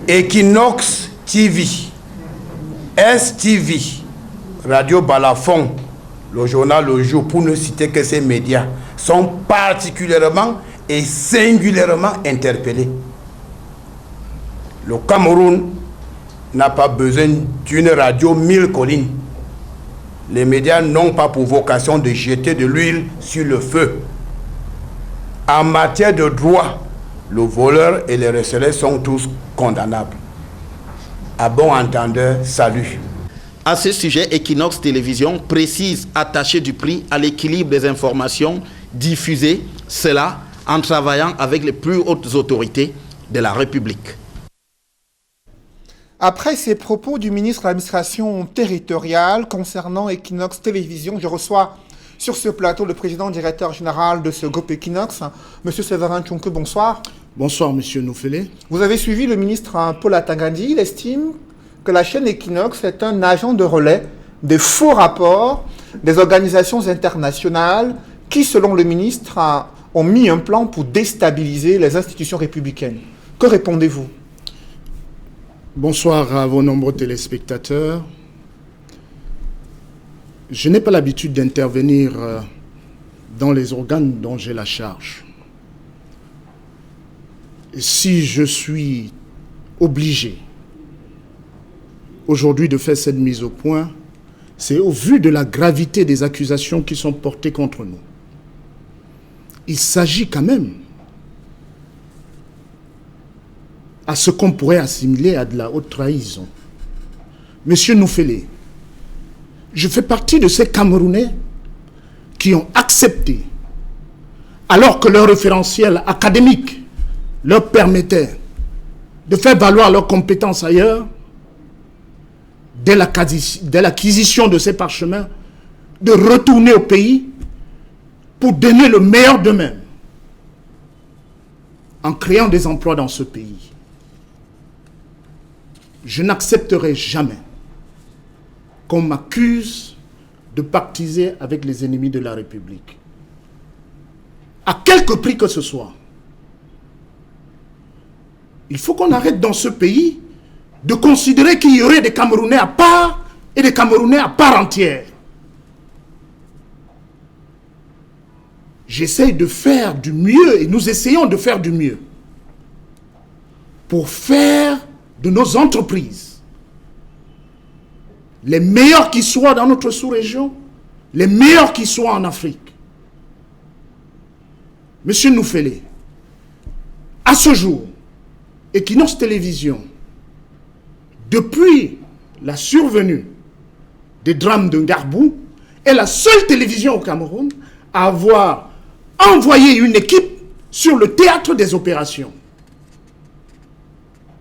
Equinox TV, STV, Radio Balafon, le journal Le Jour, pour ne citer que ces médias, sont particulièrement et singulièrement interpellés. Le Cameroun n'a pas besoin d'une radio 1000 collines. Les médias n'ont pas pour vocation de jeter de l'huile sur le feu. En matière de droit, le voleur et les receleurs sont tous condamnables. À bon entendeur, salut. À ce sujet, Equinox Télévision précise attacher du prix à l'équilibre des informations diffusées, cela en travaillant avec les plus hautes autorités de la République. Après ces propos du ministre de l'administration territoriale concernant Equinox Télévision, je reçois sur ce plateau le président directeur général de ce groupe Equinox, M. Séverin Tchonke, bonsoir. Bonsoir, M. Noufele. Vous avez suivi le ministre Paul Atangadi. Il estime que la chaîne Equinox est un agent de relais des faux rapports des organisations internationales qui, selon le ministre, ont mis un plan pour déstabiliser les institutions républicaines. Que répondez-vous? Bonsoir à vos nombreux téléspectateurs. Je n'ai pas l'habitude d'intervenir dans les organes dont j'ai la charge. Si je suis obligé aujourd'hui de faire cette mise au point, c'est au vu de la gravité des accusations qui sont portées contre nous. Il s'agit quand même à ce qu'on pourrait assimiler à de la haute trahison. Monsieur Noufele, je fais partie de ces Camerounais qui ont accepté, alors que leur référentiel académique leur permettait de faire valoir leurs compétences ailleurs, dès l'acquisition de ces parchemins, de retourner au pays pour donner le meilleur d'eux-mêmes en créant des emplois dans ce pays. Je n'accepterai jamais qu'on m'accuse de pactiser avec les ennemis de la République. À quelque prix que ce soit. Il faut qu'on arrête dans ce pays de considérer qu'il y aurait des Camerounais à part et des Camerounais à part entière. J'essaye de faire du mieux et nous essayons de faire du mieux pour faire de nos entreprises les meilleurs qui soient dans notre sous-région, les meilleurs qui soient en Afrique. Monsieur Noufele, à ce jour, Equinox Télévision, depuis la survenue des drames de Ngarbou, est la seule télévision au Cameroun à avoir envoyé une équipe sur le théâtre des opérations.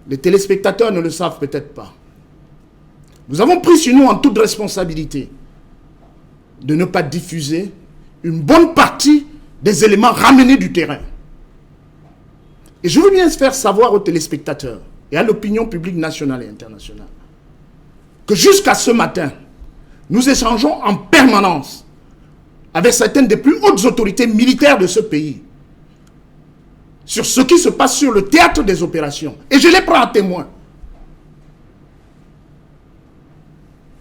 Les téléspectateurs ne le savent peut-être pas. Nous avons pris sur nous en toute responsabilité de ne pas diffuser une bonne partie des éléments ramenés du terrain. Et je veux bien faire savoir aux téléspectateurs et à l'opinion publique nationale et internationale que jusqu'à ce matin, nous échangeons en permanence avec certaines des plus hautes autorités militaires de ce pays sur ce qui se passe sur le théâtre des opérations. Et je les prends à témoin.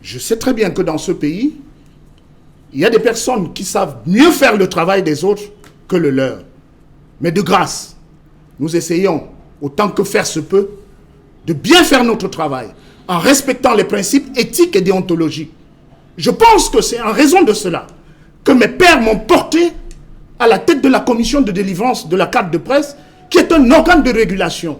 Je sais très bien que dans ce pays, il y a des personnes qui savent mieux faire le travail des autres que le leur. Mais de grâce, nous essayons, autant que faire se peut, de bien faire notre travail en respectant les principes éthiques et déontologiques. Je pense que c'est en raison de cela que mes pères m'ont porté à la tête de la commission de délivrance de la carte de presse, qui est un organe de régulation.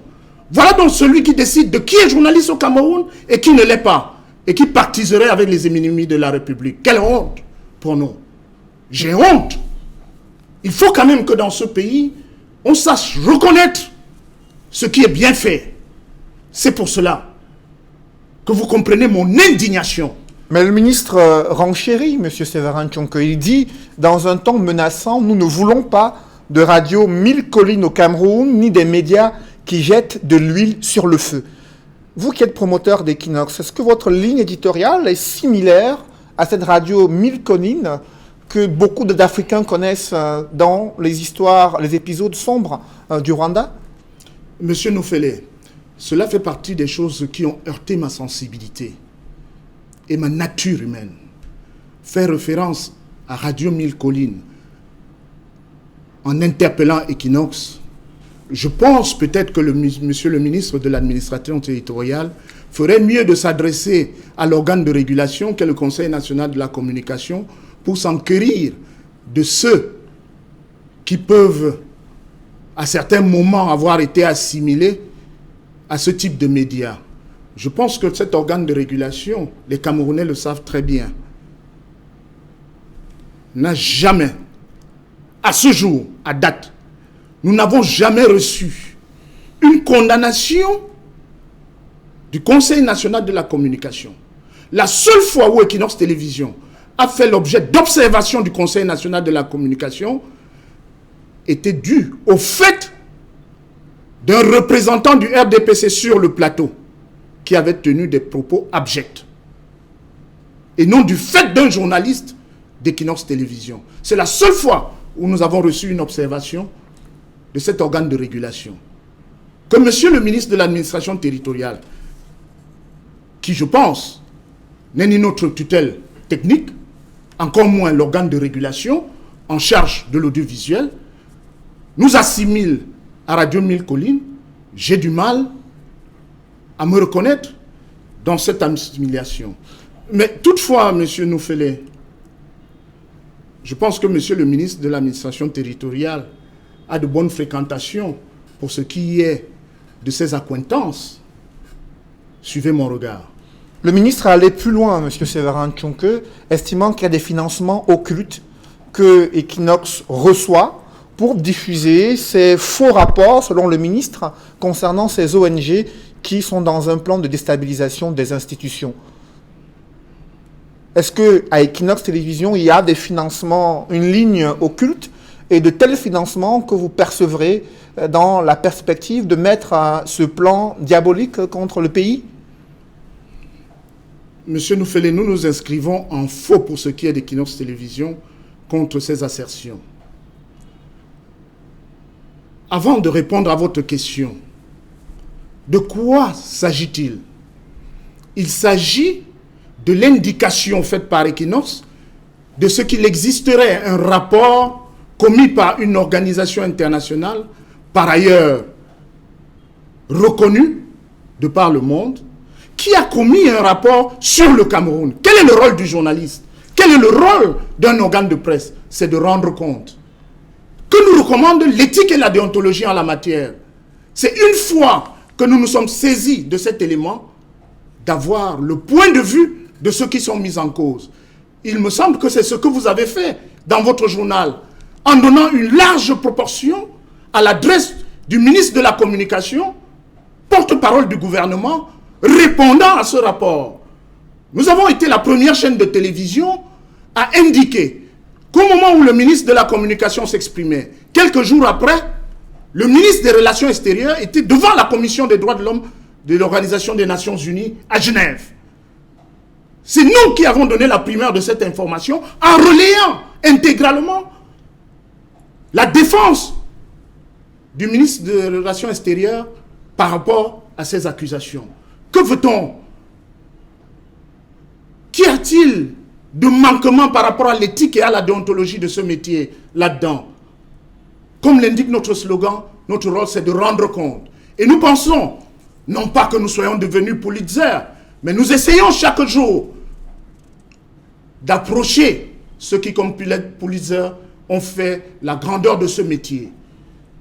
Voilà donc celui qui décide de qui est journaliste au Cameroun et qui ne l'est pas, et qui partiserait avec les ennemis de la République. Quelle honte pour nous. J'ai honte. Il faut quand même que dans ce pays, on sache reconnaître ce qui est bien fait. C'est pour cela que vous comprenez mon indignation. Mais le ministre renchérit, M. Séverin Tchonke. Il dit, dans un ton menaçant, nous ne voulons pas de radio 1000 collines au Cameroun, ni des médias qui jettent de l'huile sur le feu. Vous qui êtes promoteur d'Equinox, est-ce que votre ligne éditoriale est similaire à cette radio 1000 collines que beaucoup d'Africains connaissent dans les histoires, les épisodes sombres du Rwanda? Monsieur Noufele, Cela fait partie des choses qui ont heurté ma sensibilité et ma nature humaine. Faire référence à Radio 1000 Collines en interpellant Equinox, je pense peut-être que monsieur le ministre de l'administration territoriale ferait mieux de s'adresser à l'organe de régulation qu'est le Conseil national de la communication pour s'enquérir de ceux qui peuvent à certains moments avoir été assimilés à ce type de médias. Je pense que cet organe de régulation, les Camerounais le savent très bien, n'a jamais, à ce jour, à date, nous n'avons jamais reçu une condamnation du Conseil national de la communication. La seule fois où Equinox Télévision a fait l'objet d'observation du Conseil national de la communication était due au fait d'un représentant du RDPC sur le plateau qui avait tenu des propos abjects. Et non du fait d'un journaliste d'Equinox Télévision. C'est la seule fois où nous avons reçu une observation de cet organe de régulation. Que monsieur le ministre de l'administration territoriale, qui je pense n'est ni notre tutelle technique, encore moins l'organe de régulation en charge de l'audiovisuel, nous assimile à Radio 1000 Collines, j'ai du mal à me reconnaître dans cette assimilation. Mais toutefois, monsieur Noufele, je pense que monsieur le ministre de l'administration territoriale a de bonnes fréquentations pour ce qui est de ses accointances. Suivez mon regard. Le ministre a allé plus loin, M. Séverin Tchonke, estimant qu'il y a des financements occultes que Equinox reçoit pour diffuser ces faux rapports, selon le ministre, concernant ces ONG qui sont dans un plan de déstabilisation des institutions. Est-ce qu'à Equinox Télévision, il y a des financements, une ligne occulte, et de tels financements que vous percevrez dans la perspective de mettre ce plan diabolique contre le pays? Monsieur Noufele, nous nous inscrivons en faux pour ce qui est d'Equinox Télévision contre ces assertions. Avant de répondre à votre question, de quoi s'agit-il? Il s'agit de l'indication faite par Equinox de ce qu'il existerait un rapport commis par une organisation internationale, par ailleurs reconnue de par le monde, qui a commis un rapport sur le Cameroun. Quel est le rôle du journaliste? Quel est le rôle d'un organe de presse? C'est de rendre compte. Que nous recommande l'éthique et la déontologie en la matière. C'est une fois que nous nous sommes saisis de cet élément, d'avoir le point de vue de ceux qui sont mis en cause. Il me semble que c'est ce que vous avez fait dans votre journal, en donnant une large proportion à l'adresse du ministre de la Communication, porte-parole du gouvernement, répondant à ce rapport. Nous avons été la première chaîne de télévision à indiquer qu'au moment où le ministre de la Communication s'exprimait, quelques jours après, le ministre des Relations extérieures était devant la Commission des droits de l'homme de l'Organisation des Nations Unies à Genève. C'est nous qui avons donné la primeur de cette information en relayant intégralement la défense du ministre des Relations extérieures par rapport à ces accusations. Que veut-on? Qu'y a-t-il de manquement par rapport à l'éthique et à la déontologie de ce métier là-dedans? Comme l'indique notre slogan, notre rôle c'est de rendre compte. Et nous pensons, non pas que nous soyons devenus Pulitzer, mais nous essayons chaque jour d'approcher ceux qui, comme Pulitzer, ont fait la grandeur de ce métier.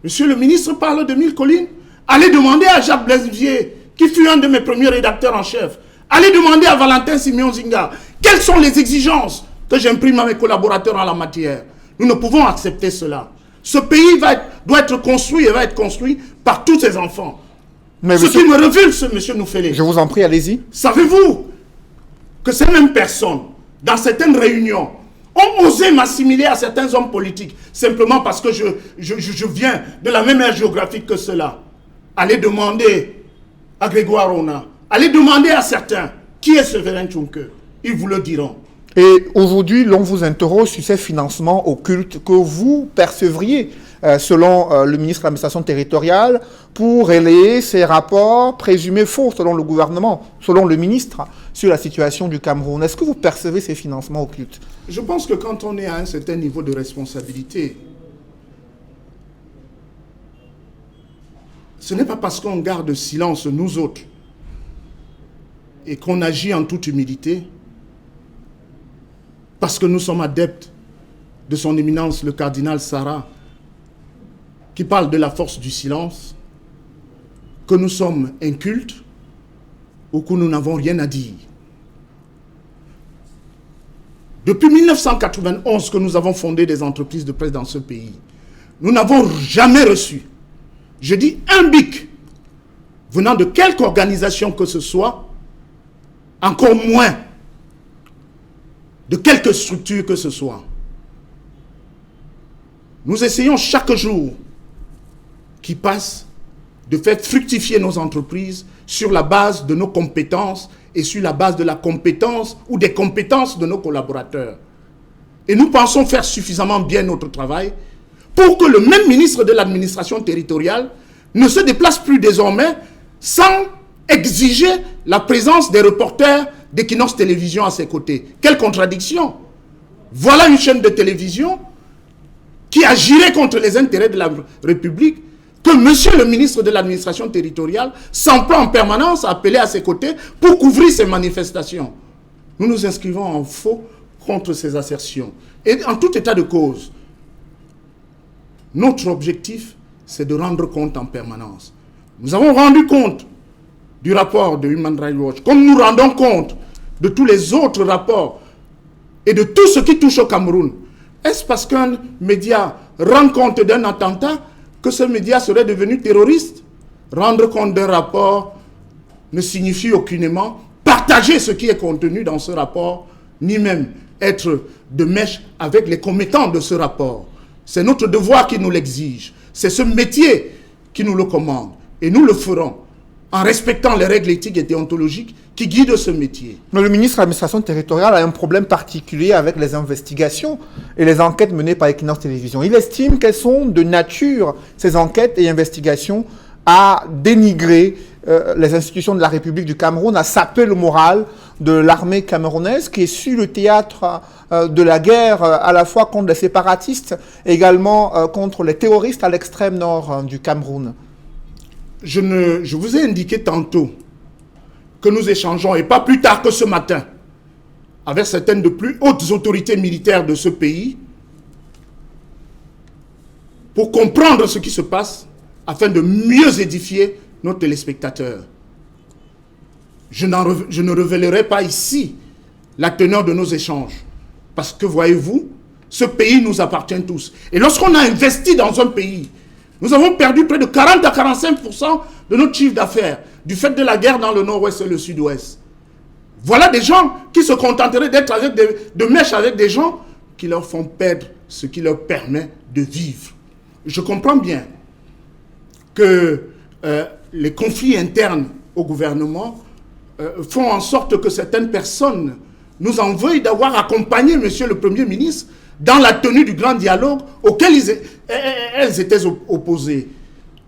Monsieur le ministre parle de 1000 Collines. Allez demander à Jacques Blaise-Vier, qui fut un de mes premiers rédacteurs en chef. Allez demander à Valentin Simeon Zinga, quelles sont les exigences que j'imprime à mes collaborateurs en la matière. Nous ne pouvons accepter cela. Ce pays doit être construit et va être construit par tous ses enfants. Mais ce qui me révulse, monsieur Noufele. Je vous en prie, allez-y. Savez-vous que ces mêmes personnes, dans certaines réunions, ont osé m'assimiler à certains hommes politiques, simplement parce que je viens de la même aire géographique que ceux-là. Allez demander à Grégoire Rona, allez demander à certains, qui est Séverin Tchonke? Ils vous le diront. Et aujourd'hui, l'on vous interroge sur ces financements occultes que vous percevriez selon le ministre de l'administration territoriale, pour relayer ces rapports présumés faux, selon le gouvernement, selon le ministre, sur la situation du Cameroun. Est-ce que vous percevez ces financements occultes? Je pense que quand on est à un certain niveau de responsabilité, ce n'est pas parce qu'on garde silence, nous autres, et qu'on agit en toute humilité, parce que nous sommes adeptes de son éminence, le cardinal Sarah, qui parle de la force du silence, que nous sommes incultes ou que nous n'avons rien à dire. Depuis 1991 que nous avons fondé des entreprises de presse dans ce pays, nous n'avons jamais reçu, je dis un bic, venant de quelque organisation que ce soit, encore moins de quelque structure que ce soit. Nous essayons chaque jour qui passe de faire fructifier nos entreprises sur la base de nos compétences et sur la base de la compétence ou des compétences de nos collaborateurs. Et nous pensons faire suffisamment bien notre travail pour que le même ministre de l'administration territoriale ne se déplace plus désormais sans exiger la présence des reporters d'Equinox Télévision à ses côtés. Quelle contradiction! Voilà une chaîne de télévision qui agirait contre les intérêts de la République, que monsieur le ministre de l'administration territoriale s'emploie en permanence à appeler à ses côtés pour couvrir ces manifestations. Nous nous inscrivons en faux contre ces assertions. Et en tout état de cause, notre objectif, c'est de rendre compte en permanence. Nous avons rendu compte du rapport de Human Rights Watch, comme nous rendons compte de tous les autres rapports et de tout ce qui touche au Cameroun. Est-ce parce qu'un média rend compte d'un attentat que ce média serait devenu terroriste? Rendre compte d'un rapport ne signifie aucunement partager ce qui est contenu dans ce rapport, ni même être de mèche avec les commettants de ce rapport. C'est notre devoir qui nous l'exige. C'est ce métier qui nous le commande. Et nous le ferons en respectant les règles éthiques et déontologiques qui guident ce métier. Mais le ministre de l'administration territoriale a un problème particulier avec les investigations et les enquêtes menées par Equinox Télévision. Il estime qu'elles sont de nature, ces enquêtes et investigations, à dénigrer les institutions de la République du Cameroun, à saper le moral de l'armée camerounaise qui est sur le théâtre de la guerre à la fois contre les séparatistes et également contre les terroristes à l'extrême nord du Cameroun. Je vous ai indiqué tantôt que nous échangeons, et pas plus tard que ce matin, avec certaines de plus hautes autorités militaires de ce pays, pour comprendre ce qui se passe, afin de mieux édifier nos téléspectateurs. Je ne révélerai pas ici la teneur de nos échanges, parce que, voyez-vous, ce pays nous appartient tous. Et lorsqu'on a investi dans un pays, nous avons perdu près de 40 à 45% de notre chiffre d'affaires du fait de la guerre dans le nord-ouest et le sud-ouest. Voilà des gens qui se contenteraient d'être de mèche avec des gens qui leur font perdre ce qui leur permet de vivre. Je comprends bien que les conflits internes au gouvernement font en sorte que certaines personnes nous en veuillent d'avoir accompagné monsieur le Premier ministre dans la tenue du grand dialogue auquel elles étaient opposées.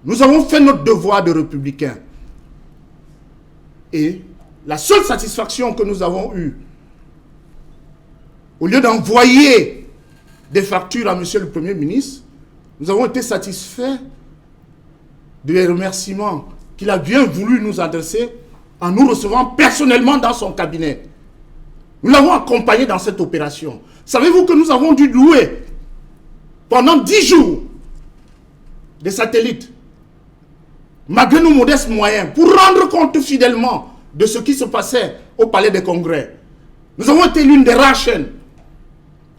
Nous avons fait notre devoir de républicains. Et la seule satisfaction que nous avons eue, au lieu d'envoyer des factures à monsieur le Premier ministre, nous avons été satisfaits des remerciements qu'il a bien voulu nous adresser en nous recevant personnellement dans son cabinet. Nous l'avons accompagné dans cette opération. Savez-vous que nous avons dû louer pendant 10 jours des satellites, malgré nos modestes moyens, pour rendre compte fidèlement de ce qui se passait au Palais des Congrès. Nous avons été l'une des rares chaînes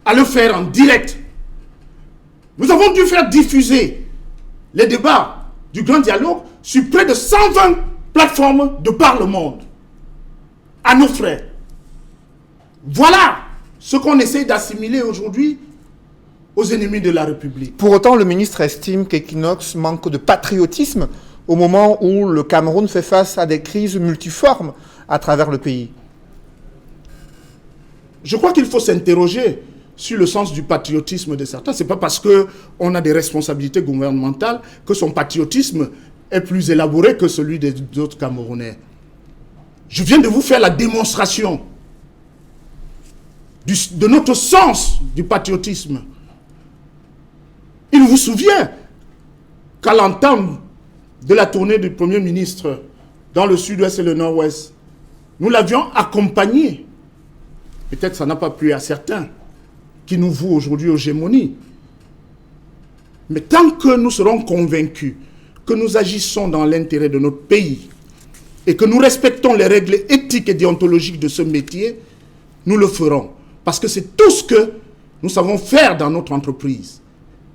à le faire en direct. Nous avons dû faire diffuser les débats du grand dialogue sur près de 120 plateformes de par le monde, à nos frais. Voilà ce qu'on essaie d'assimiler aujourd'hui aux ennemis de la République. Pour autant, le ministre estime qu'Equinox manque de patriotisme au moment où le Cameroun fait face à des crises multiformes à travers le pays. Je crois qu'il faut s'interroger sur le sens du patriotisme de certains. Ce n'est pas parce qu'on a des responsabilités gouvernementales que son patriotisme est plus élaboré que celui des autres Camerounais. Je viens de vous faire la démonstration de notre sens du patriotisme. Il vous souvient qu'à l'entame de la tournée du Premier ministre dans le sud-ouest et le nord-ouest, nous l'avions accompagné. Peut-être ça n'a pas plu à certains qui nous vouent aujourd'hui aux gémonies. Mais tant que nous serons convaincus que nous agissons dans l'intérêt de notre pays et que nous respectons les règles éthiques et déontologiques de ce métier, nous le ferons. Parce que c'est tout ce que nous savons faire dans notre entreprise.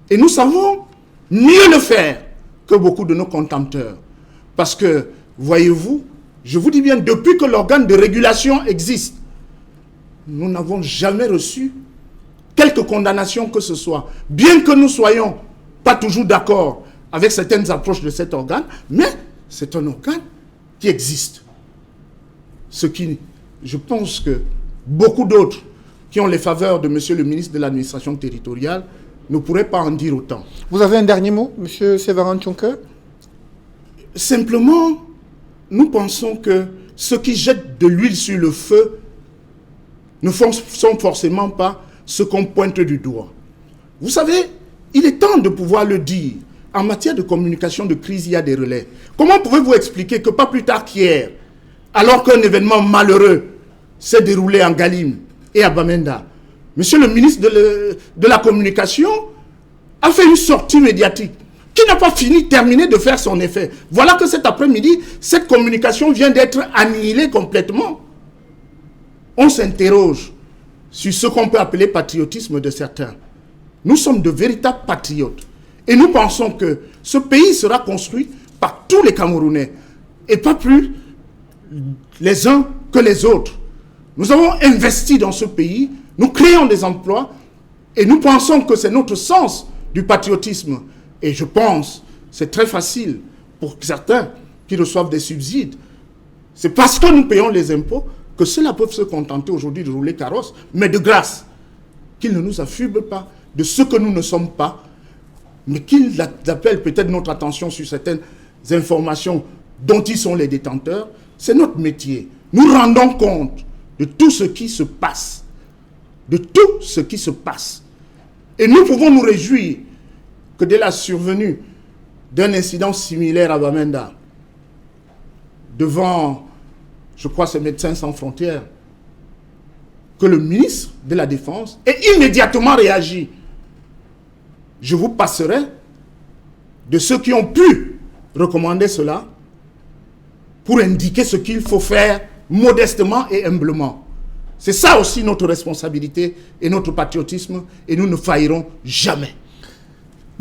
Et nous savons mieux le faire que beaucoup de nos contempteurs. Parce que, voyez-vous, je vous dis bien, depuis que l'organe de régulation existe, nous n'avons jamais reçu quelque condamnation que ce soit. Bien que nous soyons pas toujours d'accord avec certaines approches de cet organe, mais c'est un organe qui existe. Ce qui, je pense que beaucoup d'autres qui ont les faveurs de monsieur le ministre de l'administration territoriale ne pourraient pas en dire autant. Vous avez un dernier mot, monsieur Sévérin Tchonke? Simplement, nous pensons que ceux qui jettent de l'huile sur le feu ne sont forcément pas ce qu'on pointe du doigt. Vous savez, il est temps de pouvoir le dire. En matière de communication de crise, il y a des relais. Comment pouvez-vous expliquer que pas plus tard qu'hier, alors qu'un événement malheureux s'est déroulé en Galim et à Bamenda, monsieur le ministre de la Communication a fait une sortie médiatique qui n'a pas terminé de faire son effet. Voilà que cet après-midi, cette communication vient d'être annihilée complètement. On s'interroge sur ce qu'on peut appeler patriotisme de certains. Nous sommes de véritables patriotes. Et nous pensons que ce pays sera construit par tous les Camerounais et pas plus les uns que les autres. Nous avons investi dans ce pays, nous créons des emplois et nous pensons que c'est notre sens du patriotisme. Et je pense, c'est très facile pour certains qui reçoivent des subsides. C'est parce que nous payons les impôts que ceux-là peuvent se contenter aujourd'hui de rouler carrosse, mais de grâce, qu'ils ne nous affublent pas de ce que nous ne sommes pas, mais qu'ils appellent peut-être notre attention sur certaines informations dont ils sont les détenteurs. C'est notre métier. Nous rendons compte de tout ce qui se passe. De tout ce qui se passe. Et nous pouvons nous réjouir que dès la survenue d'un incident similaire à Bamenda, devant, je crois, ces Médecins sans frontières, que le ministre de la Défense ait immédiatement réagi. Je vous passerai de ceux qui ont pu recommander cela pour indiquer ce qu'il faut faire modestement et humblement. C'est ça aussi notre responsabilité et notre patriotisme, et nous ne faillirons jamais.